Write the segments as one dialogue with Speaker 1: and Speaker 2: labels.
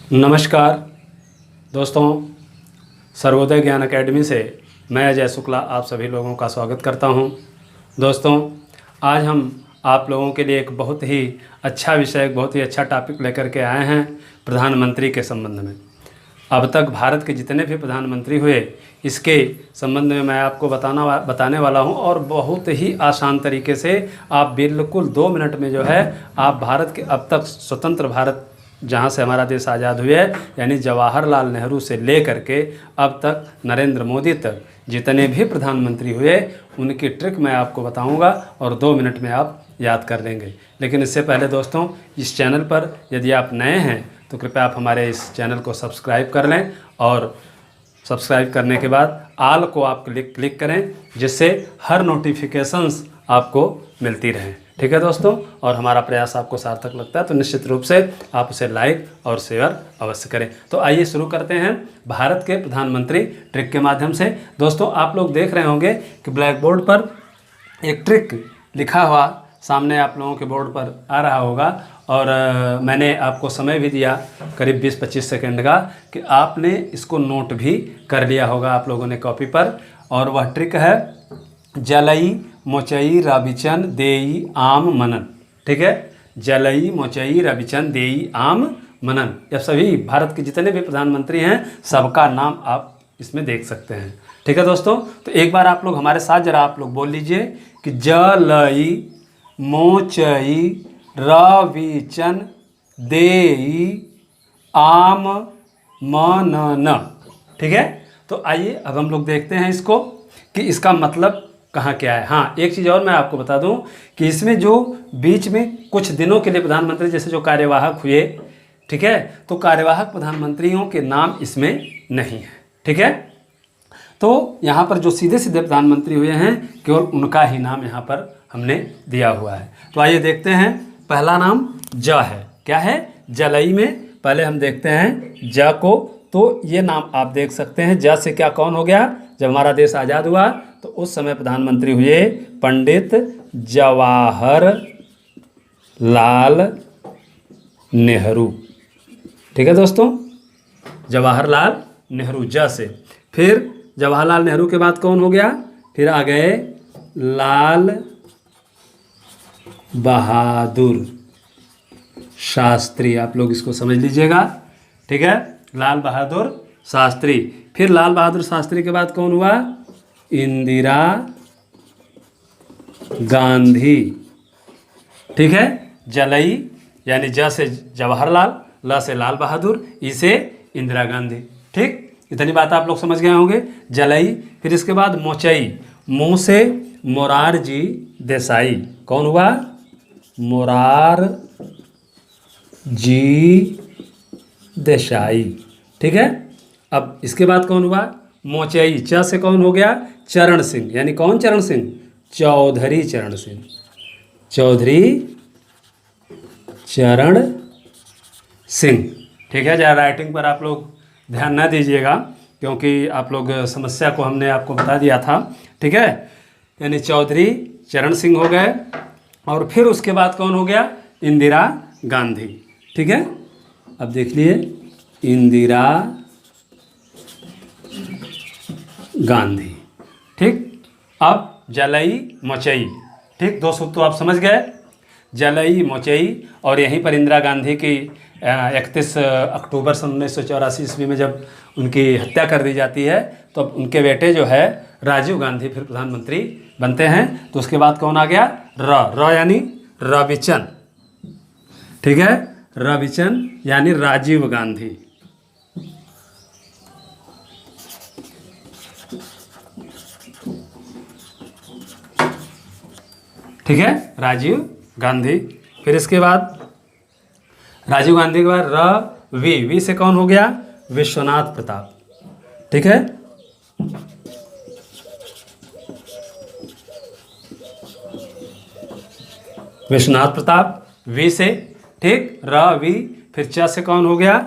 Speaker 1: नमस्कार दोस्तों, सर्वोदय ज्ञान अकेडमी से मैं अजय शुक्ला आप सभी लोगों का स्वागत करता हूं। दोस्तों, आज हम आप लोगों के लिए एक बहुत ही अच्छा विषय, एक बहुत ही अच्छा टॉपिक लेकर के आए हैं प्रधानमंत्री के संबंध में। अब तक भारत के जितने भी प्रधानमंत्री हुए, इसके संबंध में मैं आपको बताने वाला हूं और बहुत ही आसान तरीके से आप बिल्कुल 2 मिनट में जो है आप भारत के अब तक स्वतंत्र भारत जहाँ से हमारा देश आज़ाद हुआ है, यानी जवाहरलाल नेहरू से ले करके अब तक नरेंद्र मोदी तक जितने भी प्रधानमंत्री हुए उनकी ट्रिक मैं आपको बताऊंगा और 2 मिनट में आप याद कर लेंगे। लेकिन इससे पहले दोस्तों, इस चैनल पर यदि आप नए हैं तो कृपया आप हमारे इस चैनल को सब्सक्राइब कर लें और सब्सक्राइब करने के बाद आल को आप क्लिक करें, जिससे हर नोटिफिकेशंस आपको मिलती रहें। ठीक है दोस्तों, और हमारा प्रयास आपको सार्थक लगता है तो निश्चित रूप से आप उसे लाइक और शेयर अवश्य करें। तो आइए शुरू करते हैं भारत के प्रधानमंत्री ट्रिक के माध्यम से। दोस्तों, आप लोग देख रहे होंगे कि ब्लैक बोर्ड पर एक ट्रिक लिखा हुआ सामने आप लोगों के बोर्ड पर आ रहा होगा और मैंने आपको समय भी दिया करीब 20-25 सेकंड का कि आपने इसको नोट भी कर लिया होगा आप लोगों ने कॉपी पर। और वह ट्रिक है जलई मोचई रविचन देई आम मनन। ठीक है, जलई मोचई रविचन देई आम मनन। यह सभी भारत के जितने भी प्रधानमंत्री हैं सबका नाम आप इसमें देख सकते हैं। ठीक है दोस्तों, तो एक बार आप लोग हमारे साथ जरा आप लोग बोल लीजिए कि जलई मोचई रविचन देई आम मनन। ठीक है, तो आइए अब हम लोग देखते हैं इसको कि इसका मतलब कहाँ क्या है। हाँ, एक चीज़ और मैं आपको बता दूं कि इसमें जो बीच में कुछ दिनों के लिए प्रधानमंत्री जैसे जो कार्यवाहक हुए, ठीक है, तो कार्यवाहक प्रधानमंत्रियों के नाम इसमें नहीं है। ठीक है, तो यहाँ पर जो सीधे सीधे प्रधानमंत्री हुए हैं केवल उनका ही नाम यहाँ पर हमने दिया हुआ है। तो आइए देखते हैं। पहला नाम ज है। क्या है? जलई में पहले हम देखते हैं ज को। तो ये नाम आप देख सकते हैं। ज से क्या कौन हो गया? जब हमारा देश आज़ाद हुआ तो उस समय प्रधानमंत्री हुए पंडित जवाहरलाल नेहरू। ठीक है दोस्तों, जवाहरलाल नेहरू ज से। फिर जवाहरलाल नेहरू के बाद कौन हो गया? फिर आ गए लाल बहादुर शास्त्री। आप लोग इसको समझ लीजिएगा। ठीक है, लाल बहादुर शास्त्री। फिर लाल बहादुर शास्त्री के बाद कौन हुआ? इंदिरा गांधी। ठीक है, जलई यानी ज से जवाहरलाल, ल से लाल बहादुर, ई से इंदिरा गांधी। ठीक, इतनी बात आप लोग समझ गए होंगे। जलई। फिर इसके बाद मोचई, मुँह से मोरारजी देसाई। कौन हुआ? मोरारजी देसाई। ठीक है, अब इसके बाद कौन हुआ? मोचई। च से कौन हो गया? चरण सिंह। यानी कौन चरण सिंह? चौधरी चरण सिंह। चौधरी चरण सिंह। ठीक है, जरा राइटिंग पर आप लोग ध्यान न दीजिएगा क्योंकि आप लोग समस्या को हमने आपको बता दिया था। ठीक है, यानी चौधरी चरण सिंह हो गए। और फिर उसके बाद कौन हो गया? इंदिरा गांधी। ठीक है, अब देख लिए इंदिरा गांधी। ठीक, अब जलई मोचई। ठीक, 2 सूत्र तो आप समझ गए, जलई मोचई। और यहीं पर इंदिरा गांधी की 31 अक्टूबर सन 1984 ईस्वी में जब उनकी हत्या कर दी जाती है तो अब उनके बेटे जो है राजीव गांधी फिर प्रधानमंत्री बनते हैं। तो उसके बाद कौन आ गया? र यानी रविचन। ठीक है, रविचन यानी राजीव गांधी। ठीक है, राजीव गांधी। फिर इसके बाद राजीव गांधी के बाद वी से कौन हो गया? विश्वनाथ प्रताप। ठीक है, विश्वनाथ प्रताप वी से। ठीक, वी। फिर च से कौन हो गया?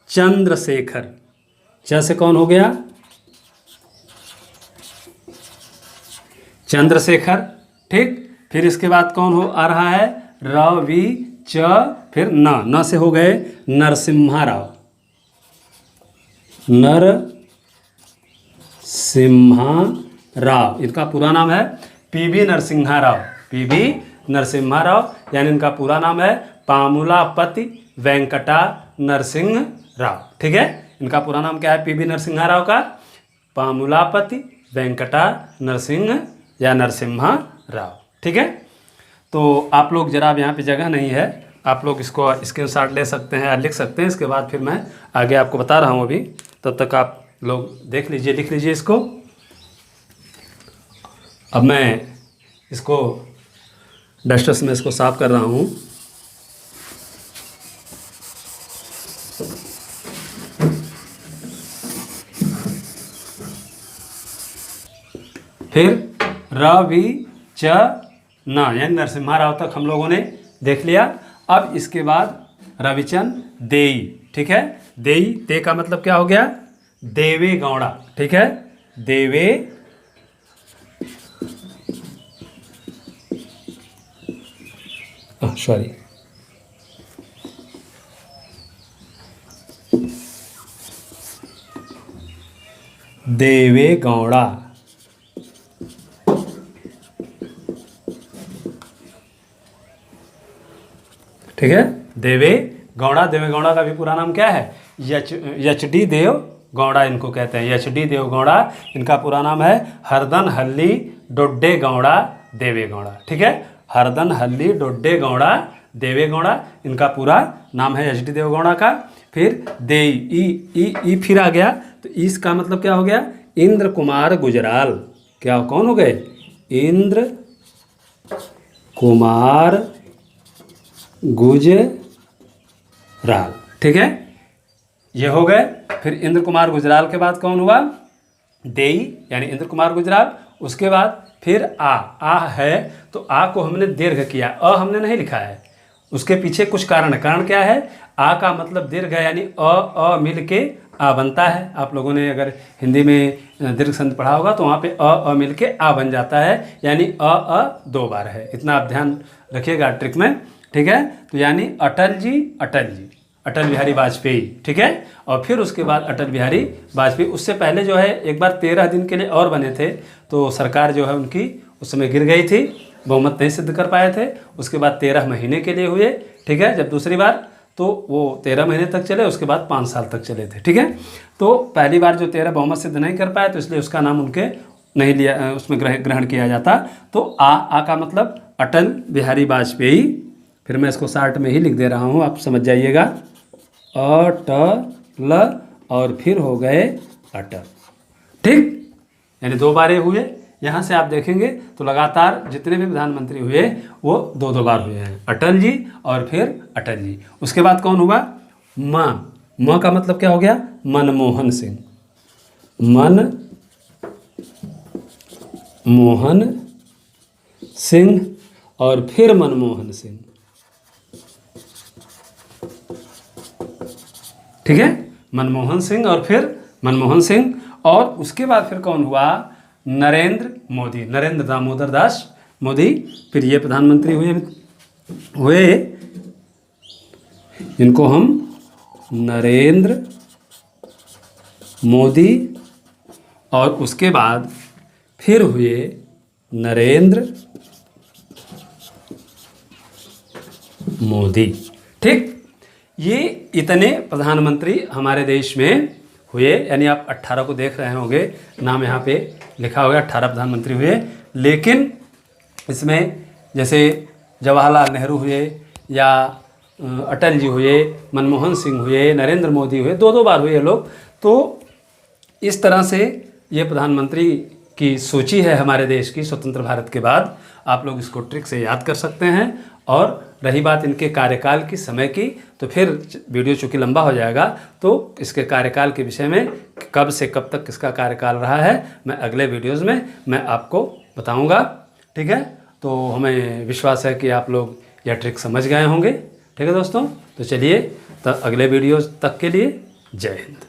Speaker 1: चंद्रशेखर। च से कौन हो गया? चंद्रशेखर। ठीक, फिर इसके बाद कौन हो आ रहा है? रवि च, फिर न से हो गए नरसिम्हा राव। नरसिम्हा राव, इनका पूरा नाम है पीवी नरसिम्हा राव, पीवी नरसिम्हा राव, यानी इनका पूरा नाम है पामुलापति वेंकटा नरसिंह राव। ठीक है, इनका पूरा नाम क्या है पीवी नरसिम्हा राव का? पामुलापति वेंकटा नरसिंह या नरसिम्हा राव। ठीक है, तो आप लोग जरा यहाँ पे जगह नहीं है, आप लोग इसको स्क्रीनशॉट ले सकते हैं या लिख सकते हैं। इसके बाद फिर मैं आगे आपको बता रहा हूँ अभी, तब तक आप लोग देख लीजिए, लिख लीजिए इसको। अब मैं इसको डस्टर्स में इसको साफ कर रहा हूँ। फिर रविचना यानी नरसिम्हा राव तक हम लोगों ने देख लिया। अब इसके बाद रविचंद देई। ठीक है, देई, दे का मतलब क्या हो गया? देवे गौड़ा। ठीक है, देवे सॉरी देवे गौड़ा। ठीक है, देवे गौड़ा। देवे गौड़ा का भी पूरा नाम क्या है? एच डी देव गौड़ा इनको कहते हैं, एच डी देव गौड़ा। इनका पूरा नाम है हरदन हल्ली डोड्डे गौड़ा देवे गौड़ा। ठीक है, हरदन हल्ली डोड्डे गौड़ा देवे गौड़ा, इनका पूरा नाम है एच डी देव गौड़ा का। फिर देई, ई फिर आ गया, तो इसका मतलब क्या हो गया? इंद्र कुमार गुजराल। क्या, कौन हो गए? इंद्र कुमार गुजराल। ठीक है, ये हो गए। फिर इंद्र कुमार गुजराल के बाद कौन हुआ? देई यानी इंद्र कुमार गुजराल। उसके बाद फिर आ है, तो आ को हमने दीर्घ किया, हमने नहीं लिखा है। उसके पीछे कुछ कारण है। कारण क्या है? आ का मतलब दीर्घ है, यानी अ मिल के आ बनता है। आप लोगों ने अगर हिंदी में दीर्घ संधि पढ़ा होगा तो वहाँ पे अ मिल के आ बन जाता है, यानी अ 2 बार है। इतना आप ध्यान रखिएगा ट्रिक में। ठीक है, तो यानी अटल जी अटल बिहारी वाजपेयी। ठीक है, और फिर उसके बाद अटल बिहारी वाजपेयी। उससे पहले जो है एक बार 13 दिन के लिए और बने थे, तो सरकार जो है उनकी उस समय गिर गई थी, बहुमत नहीं सिद्ध कर पाए थे। उसके बाद 13 महीने के लिए हुए। ठीक है, जब दूसरी बार तो वो 13 महीने तक चले, उसके बाद 5 साल तक चले थे। ठीक है, तो पहली बार जो 13 बहुमत सिद्ध नहीं कर पाए, तो इसलिए उसका नाम उनके नहीं लिया, उसमें ग्रहण किया जाता। तो आ का मतलब अटल बिहारी वाजपेयी। फिर मैं इसको शार्ट में ही लिख दे रहा हूँ, आप समझ जाइएगा। अटल और फिर हो गए अटल। ठीक, यानी 2 बार हुए। यहाँ से आप देखेंगे तो लगातार जितने भी प्रधानमंत्री हुए वो 2 बार हुए हैं, अटल जी और फिर अटल जी। उसके बाद कौन हुआ? म का मतलब क्या हो गया? मनमोहन सिंह। मनमोहन सिंह और फिर मनमोहन सिंह। ठीक है, मनमोहन सिंह और फिर मनमोहन सिंह। और उसके बाद फिर कौन हुआ? नरेंद्र मोदी, नरेंद्र दामोदर दास मोदी। फिर ये प्रधानमंत्री हुए, इनको हम नरेंद्र मोदी। और उसके बाद फिर हुए नरेंद्र मोदी। ठीक, ये इतने प्रधानमंत्री हमारे देश में हुए, यानी आप 18 को देख रहे होंगे, नाम यहाँ पे लिखा होगा, 18 प्रधानमंत्री हुए। लेकिन इसमें जैसे जवाहरलाल नेहरू हुए, या अटल जी हुए, मनमोहन सिंह हुए, नरेंद्र मोदी हुए, 2 बार हुए ये लोग। तो इस तरह से ये प्रधानमंत्री की सूची है हमारे देश की स्वतंत्र भारत के बाद। आप लोग इसको ट्रिक से याद कर सकते हैं। और रही बात इनके कार्यकाल की, समय की, तो फिर वीडियो चूँकि लंबा हो जाएगा, तो इसके कार्यकाल के विषय में कब से कब तक किसका कार्यकाल रहा है मैं अगले वीडियोज़ में मैं आपको बताऊंगा। ठीक है, तो हमें विश्वास है कि आप लोग यह ट्रिक समझ गए होंगे। ठीक है दोस्तों, तो चलिए तब अगले वीडियो तक के लिए जय हिंद।